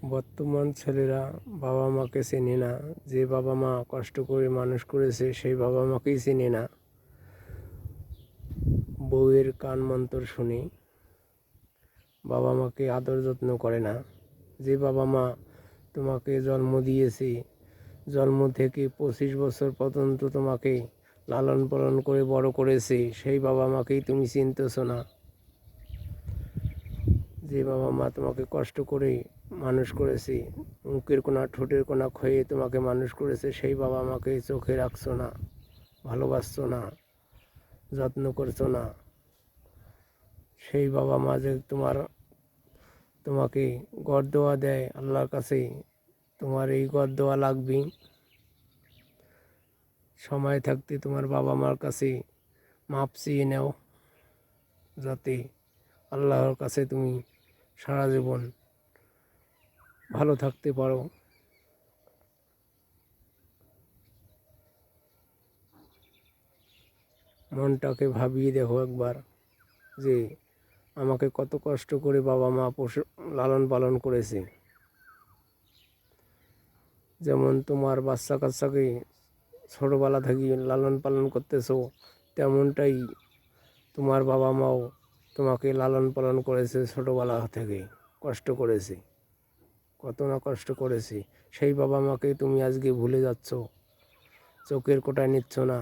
বর্তমান ছেলেরা বাবা মাকে চেনে না। যে বাবা মা কষ্ট করে মানুষ করেছে সেই বাবা মাকেই চেনে না। বউয়ের কান মন্তর শুনে বাবা মাকে আদর যত্ন করে না। যে বাবা মা তোমাকে জন্ম দিয়েছে, জন্ম থেকে 25 বছর পর্যন্ত তোমাকে লালন পালন করে বড় করেছে, সেই বাবা মাকেই তুমি চিনতেছ না। যে বাবা মা তোমাকে কষ্ট করে মানুষ করেছে, মুখের কোনা ঠোঁটের কোনা ক্ষয়ে তোমাকে মানুষ করেছে, সেই বাবা মাকে চোখে রাখছো না, ভালোবাসছো না, যত্ন করছো না। সেই বাবা মা যে তোমাকে গড় দেওয়া দেয় আল্লাহর কাছে, তোমার এই গড় দেওয়া লাগবে। সময় থাকতে তোমার বাবা মার কাছে মাপ চেয়ে নাও, যাতে আল্লাহর কাছে তুমি সারা জীবন ভালো থাকতে পারো। মনটাকে ভাবিয়ে দেখো একবার যে আমাকে কত কষ্ট করে বাবা মা লালন পালন করেছে। যেমন তোমার বাচ্চা কাচ্চাকে ছোটোবেলা থেকে লালন পালন করতেছো, তেমনটাই তোমার বাবা মাও তোমাকে লালন পালন করেছে ছোটোবেলা থেকে, কষ্ট করেছে, কত না কষ্ট করেছে। সেই বাবা মাকে তুমি আজকে ভুলে যাচ্ছ, চোখের কোটায় নিচ্ছ না।